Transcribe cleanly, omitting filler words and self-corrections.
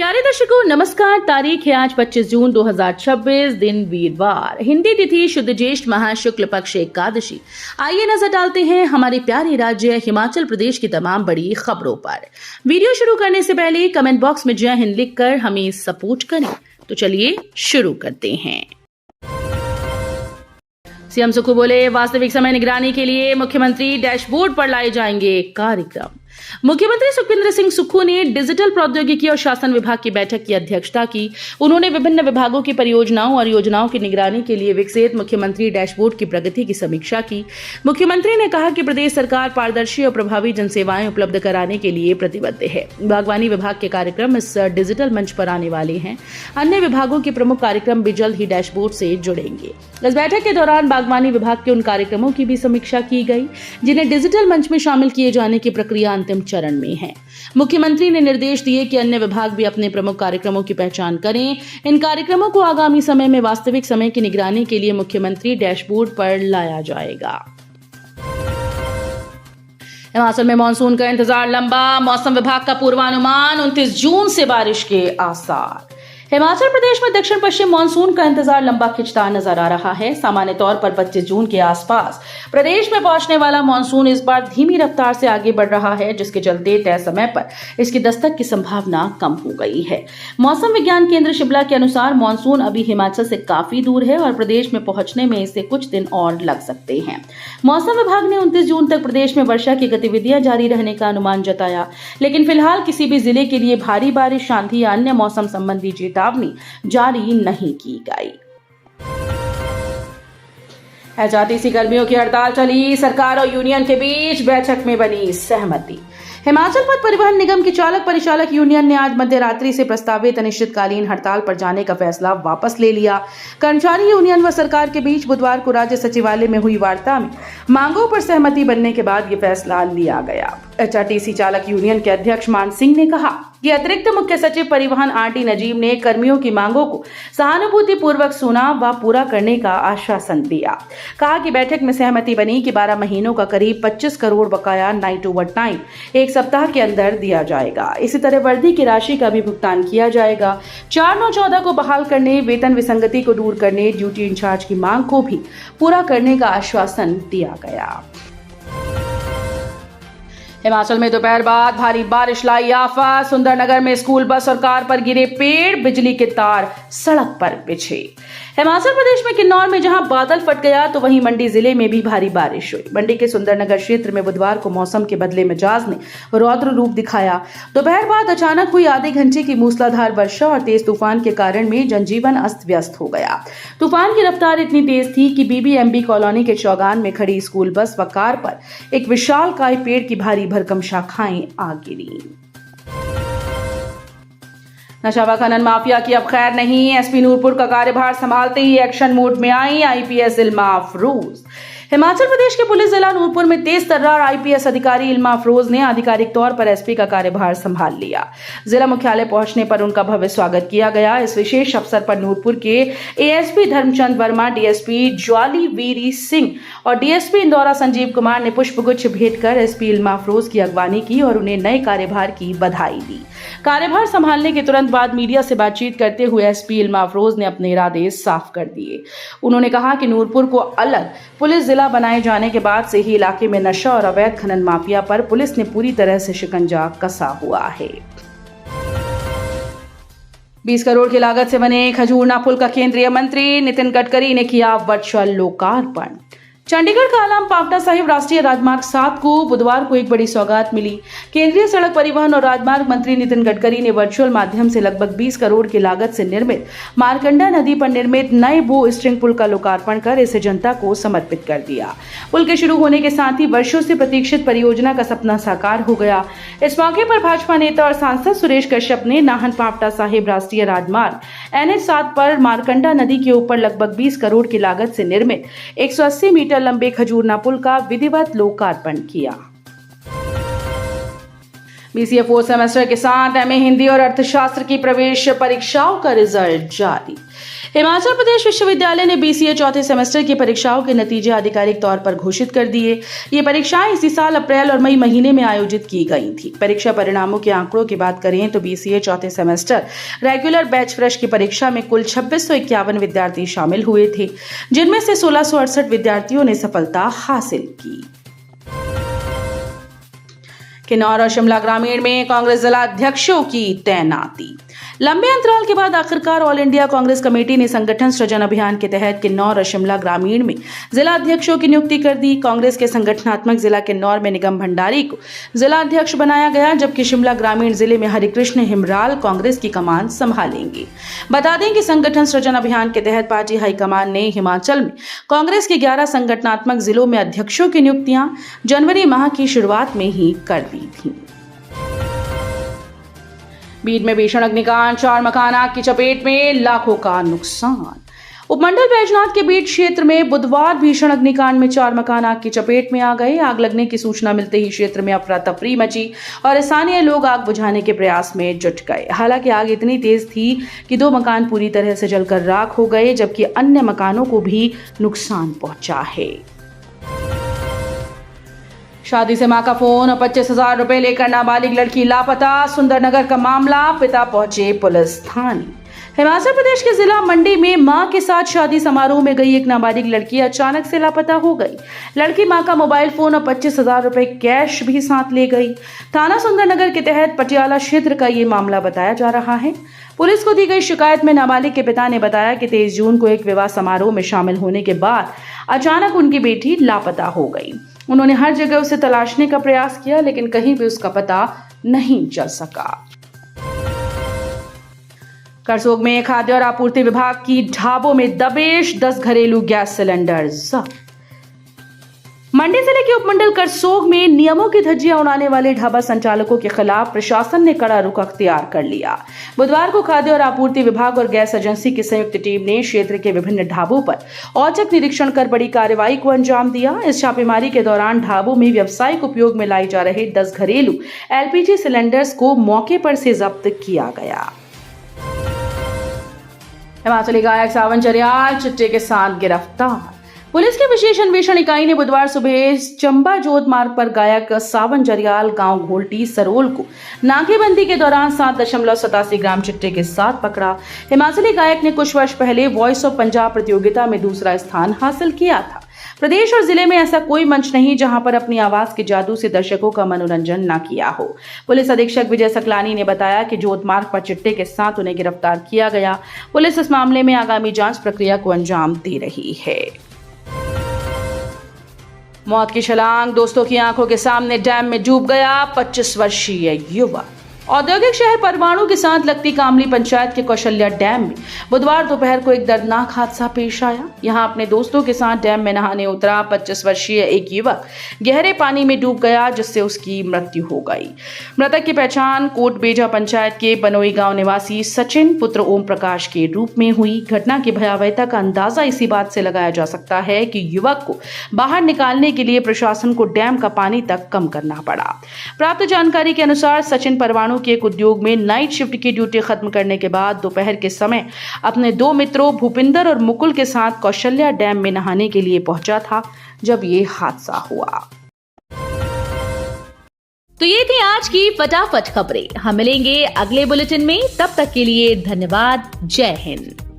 प्यारे दर्शकों नमस्कार। तारीख है आज 25 जून 2026, दिन वीरवार, हिंदी तिथि शुद्ध ज्येष्ठ माह शुक्ल पक्ष एकादशी। आइए नजर डालते हैं हमारे प्यारे राज्य हिमाचल प्रदेश की तमाम बड़ी खबरों पर। वीडियो शुरू करने से पहले कमेंट बॉक्स में जय हिंद लिखकर हमें सपोर्ट करें। तो चलिए शुरू करते हैं। सीएम सुक्खू बोले, वास्तविक समय निगरानी के लिए मुख्यमंत्री डैशबोर्ड पर लाए जाएंगे कार्यक्रम। मुख्यमंत्री सुखविंदर सिंह सुक्खू ने डिजिटल प्रौद्योगिकी और शासन विभाग की बैठक की अध्यक्षता की। उन्होंने विभिन्न विभागों की परियोजनाओं और योजनाओं की निगरानी के लिए विकसित मुख्यमंत्री डैशबोर्ड की प्रगति की समीक्षा की। मुख्यमंत्री ने कहा कि प्रदेश सरकार पारदर्शी और प्रभावी जनसेवाएं उपलब्ध कराने के लिए प्रतिबद्ध है। बागवानी विभाग के कार्यक्रम इस डिजिटल मंच पर आने वाले हैं। अन्य विभागों के प्रमुख कार्यक्रम भी जल्द ही डैशबोर्ड से जुड़ेंगे। इस बैठक के दौरान बागवानी विभाग के उन कार्यक्रमों की भी समीक्षा की गई जिन्हें डिजिटल मंच में शामिल किए जाने की प्रक्रिया अंतिम चरण में है। मुख्यमंत्री ने निर्देश दिए कि अन्य विभाग भी अपने प्रमुख कार्यक्रमों की पहचान करें। इन कार्यक्रमों को आगामी समय में वास्तविक समय की निगरानी के लिए मुख्यमंत्री डैशबोर्ड पर लाया जाएगा। हिमाचल में मानसून का इंतजार लंबा, मौसम विभाग का पूर्वानुमान 29 जून से बारिश के आसार। हिमाचल प्रदेश में दक्षिण पश्चिम मानसून का इंतजार लंबा खिंचता नजर आ रहा है। सामान्य तौर पर 25 जून के आसपास प्रदेश में पहुंचने वाला मानसून इस बार धीमी रफ्तार से आगे बढ़ रहा है, जिसके चलते तय समय पर इसकी दस्तक की संभावना कम हो गई है। मौसम विज्ञान केंद्र शिमला के अनुसार मानसून अभी हिमाचल से काफी दूर है और प्रदेश में पहुंचने में इसे कुछ दिन और लग सकते हैं। मौसम विभाग ने 29 जून तक प्रदेश में वर्षा की गतिविधियां जारी रहने का अनुमान जताया, लेकिन फिलहाल किसी भी जिले के लिए भारी बारिश, आंधी या अन्य मौसम संबंधी चेतावनी जारी नहीं की गई। एचआरटीसी कर्मियों की हड़ताल चली, सरकार और यूनियन के बीच बैठक में बनी सहमति। हिमाचल पथ परिवहन निगम की चालक परिचालक यूनियन ने आज मध्य रात्रि से प्रस्तावित अनिश्चितकालीन हड़ताल पर जाने का फैसला वापस ले लिया। कर्मचारी यूनियन व सरकार के बीच बुधवार को राज्य सचिवालय में हुई वार्ता में मांगों पर सहमति बनने के बाद ये फैसला लिया गया। एचआरटीसी चालक यूनियन के अध्यक्ष मान सिंह ने कहा कि अतिरिक्त मुख्य सचिव परिवहन आरटी नजीम ने कर्मियों की मांगों को सहानुभूतिपूर्वक सुना व पूरा करने का आश्वासन दिया। कहा कि बैठक में सहमति बनी कि 12 महीनों का करीब 25 करोड़ बकाया नाइट ओवर टाइम एक सप्ताह के अंदर दिया जाएगा। इसी तरह वर्दी की राशि का भी भुगतान किया जाएगा। 4/9/14 को बहाल करने, वेतन विसंगति को दूर करने, ड्यूटी इंचार्ज की मांग को भी पूरा करने का आश्वासन दिया गया। हिमाचल में दोपहर बाद भारी बारिश लाई आफत। सुंदरनगर में स्कूल बस और कार पर गिरे पेड़, बिजली के तार सड़क पर बिछे। हिमाचल प्रदेश में किन्नौर में जहां बादल फट गया तो वहीं मंडी जिले में भी भारी बारिश हुई। मंडी के सुंदरनगर क्षेत्र में बुधवार को मौसम के बदले मिजाज ने रौद्र रूप दिखाया। दोपहर बाद अचानक हुई आधे घंटे की मूसलाधार वर्षा और तेज तूफान के कारण में जनजीवन अस्त व्यस्त हो गया। तूफान की रफ्तार इतनी तेज थी कि बीबीएमबी कॉलोनी के चौगान में खड़ी स्कूल बस व कार पर एक विशालकाय पेड़ की भारी भरकम शाखाएं आ गिरी। नशा व खनन माफिया की अब खैर नहीं। एसपी नूरपुर का कार्यभार संभालते ही एक्शन मोड में आई आईपीएस इल्मा अफरोज। हिमाचल प्रदेश के पुलिस जिला नूरपुर में तेज तर्रार आईपीएस अधिकारी इल्मा अफरोज ने आधिकारिक तौर पर एसपी का कार्यभार संभाल लिया। जिला मुख्यालय पहुंचने पर उनका भव्य स्वागत किया गया। इस विशेष अवसर पर नूरपुर के एएसपी धर्मचंद वर्मा, डीएसपी ज्वाली वीरी सिंह और डीएसपी इंदौरा संजीव कुमार ने पुष्पगुच्छ भेंट कर एसपी इल्मा अफरोज की अगवानी की और उन्हें नए कार्यभार की बधाई दी। कार्यभार संभालने के तुरंत बाद मीडिया से बातचीत करते हुए एसपी इल्मा अफरोज ने अपने इरादे साफ कर दिए। उन्होंने कहा कि नूरपुर को अलग पुलिस जिला बनाए जाने के बाद से ही इलाके में नशा और अवैध खनन माफिया पर पुलिस ने पूरी तरह से शिकंजा कसा हुआ है। 20 करोड़ की लागत से बने खजूरना पुल का केंद्रीय मंत्री नितिन गडकरी ने किया वर्चुअल लोकार्पण। चंडीगढ़ का आलाम पावटा साहिब राष्ट्रीय राजमार्ग 7 को बुधवार को एक बड़ी सौगात मिली। केंद्रीय सड़क परिवहन और राजमार्ग मंत्री नितिन गडकरी ने वर्चुअल माध्यम से लगभग 20 करोड़ की लागत से निर्मित मारकंडा नदी पर निर्मित नए बो स्ट्रिंग पुल का लोकार्पण कर इसे जनता को समर्पित कर दिया। पुल के शुरू होने के साथ ही वर्षों से प्रतीक्षित परियोजना का सपना साकार हो गया। इस मौके पर भाजपा नेता और सांसद सुरेश कश्यप ने नाहन पावटा साहिब राष्ट्रीय राजमार्ग NH7 पर मारकंडा नदी के ऊपर लगभग 20 करोड़ की लागत से निर्मित 180 मीटर लंबे खजूरना पुल का विधिवत लोकार्पण किया। बीसीए 4 सेमेस्टर के साथ एमए हिंदी और अर्थशास्त्र की प्रवेश परीक्षाओं का रिजल्ट जारी। हिमाचल प्रदेश विश्वविद्यालय ने बीसीए चौथे सेमेस्टर की परीक्षाओं के नतीजे आधिकारिक तौर पर घोषित कर दिए। ये परीक्षाएं इसी साल अप्रैल और मई महीने में आयोजित की गई थी। परीक्षा परिणामों के आंकड़ों की बात करें तो बीसीए चौथे सेमेस्टर रेगुलर बैच फ्रेश की परीक्षा में कुल 2651 विद्यार्थी शामिल हुए थे, जिनमें से 1668 विद्यार्थियों ने सफलता हासिल की। किन्नौर और शिमला ग्रामीण में कांग्रेस जिला अध्यक्षों की तैनाती। लंबे अंतराल के बाद आखिरकार ऑल इंडिया कांग्रेस कमेटी ने संगठन सृजन अभियान के तहत किन्नौर और शिमला ग्रामीण में जिला अध्यक्षों की नियुक्ति कर दी। कांग्रेस के संगठनात्मक जिला किन्नौर में निगम भंडारी को जिला अध्यक्ष बनाया गया, जबकि शिमला ग्रामीण जिले में हरिकृष्ण हिमराल कांग्रेस की कमान संभालेंगे। बता दें कि संगठन सृजन अभियान के तहत पार्टी हाईकमान ने हिमाचल में कांग्रेस के 11 संगठनात्मक जिलों में अध्यक्षों की नियुक्तियां जनवरी माह की शुरुआत में ही कर दी थी। बीड में भीषण अग्निकांड, 4 मकान आग की चपेट में, लाखों का नुकसान। उपमंडल बैजनाथ के बीड क्षेत्र में बुधवार भीषण अग्निकांड में 4 मकान आग की चपेट में आ गए। आग लगने की सूचना मिलते ही क्षेत्र में अफरा तफरी मची और स्थानीय लोग आग बुझाने के प्रयास में जुट गए। हालांकि आग इतनी तेज थी कि 2 मकान पूरी तरह से जलकर राख हो गए, जबकि अन्य मकानों को भी नुकसान पहुंचा है। शादी से मां का फोन और 25,000 रुपए लेकर नाबालिग लड़की लापता। सुंदरनगर का मामला, पिता पहुंचे पुलिस थाने। हिमाचल प्रदेश के जिला मंडी में मां के साथ शादी समारोह में गई एक नाबालिग लड़की अचानक से लापता हो गई। लड़की मां का मोबाइल फोन और 25,000 रुपए कैश भी साथ ले गई। थाना सुंदरनगर के तहत पटियाला क्षेत्र का ये मामला बताया जा रहा है। पुलिस को दी गई शिकायत में नाबालिग के पिता ने बताया कि 23 जून को एक विवाह समारोह में शामिल होने के बाद अचानक उनकी बेटी लापता हो गई। उन्होंने हर जगह उसे तलाशने का प्रयास किया, लेकिन कहीं भी उसका पता नहीं चल सका। करसोग में खाद्य और आपूर्ति विभाग की ढाबों में दबिश, 10 घरेलू गैस सिलेंडर जब्त। मंडी जिले के उपमंडल करसोग में नियमों की धज्जियां उड़ाने वाले ढाबा संचालकों के खिलाफ प्रशासन ने कड़ा रुख अख्तियार कर लिया। बुधवार को खाद्य और आपूर्ति विभाग और गैस एजेंसी की संयुक्त टीम ने क्षेत्र के विभिन्न ढाबों पर औचक निरीक्षण कर बड़ी कार्रवाई को अंजाम दिया। इस छापेमारी के दौरान ढाबों में व्यावसायिक उपयोग में लाई जा रहे 10 घरेलू एलपीजी सिलेंडर्स को मौके पर से जब्त किया गया। हिमाचली गायक सावन जरियाल चिट्टे के साथ गिरफ्तार। पुलिस की विशेष अन्वेषण इकाई ने बुधवार सुबह चंबा जोत मार्ग पर गायक सावन जरियाल गांव घोल्टी सरोल को नाकेबंदी के दौरान 7.87 ग्राम चिट्टे के साथ पकड़ा। हिमाचली गायक ने कुछ वर्ष पहले वॉइस ऑफ पंजाब प्रतियोगिता में दूसरा स्थान हासिल किया था। प्रदेश और जिले में ऐसा कोई मंच नहीं जहां पर अपनी आवाज के जादू से दर्शकों का मनोरंजन न किया हो। पुलिस अधीक्षक विजय सकलानी ने बताया कि जोत मार्ग पर चिट्टे के साथ उन्हें गिरफ्तार किया गया। पुलिस इस मामले में आगामी जांच प्रक्रिया को अंजाम दे रही है। मौत की छलांग, दोस्तों की आंखों के सामने डैम में डूब गया 25 वर्षीय युवक। औद्योगिक शहर परवाणु के साथ लगती कामली पंचायत के कौशल्या डैम में बुधवार दोपहर को एक दर्दनाक हादसा पेश आया। यहां अपने दोस्तों के साथ डैम में नहाने उतरा 25 वर्षीय एक युवक गहरे पानी में डूब गया, जिससे उसकी मृत्यु हो गई। मृतक की पहचान कोटबेजा पंचायत के बनोई गांव निवासी सचिन पुत्र ओम प्रकाश के रूप में हुई। घटना की भयावहता का अंदाजा इसी बात से लगाया जा सकता है कि युवक को बाहर निकालने के लिए प्रशासन को डैम का पानी तक कम करना पड़ा। प्राप्त जानकारी के अनुसार सचिन परवाणु के एक उद्योग में नाइट शिफ्ट की ड्यूटी खत्म करने के बाद दोपहर के समय अपने 2 मित्रों भूपिंदर और मुकुल के साथ कौशल्या डैम में नहाने के लिए पहुंचा था जब ये हादसा हुआ। तो ये थी आज की फटाफट खबरें। हम मिलेंगे अगले बुलेटिन में, तब तक के लिए धन्यवाद। जय हिंद।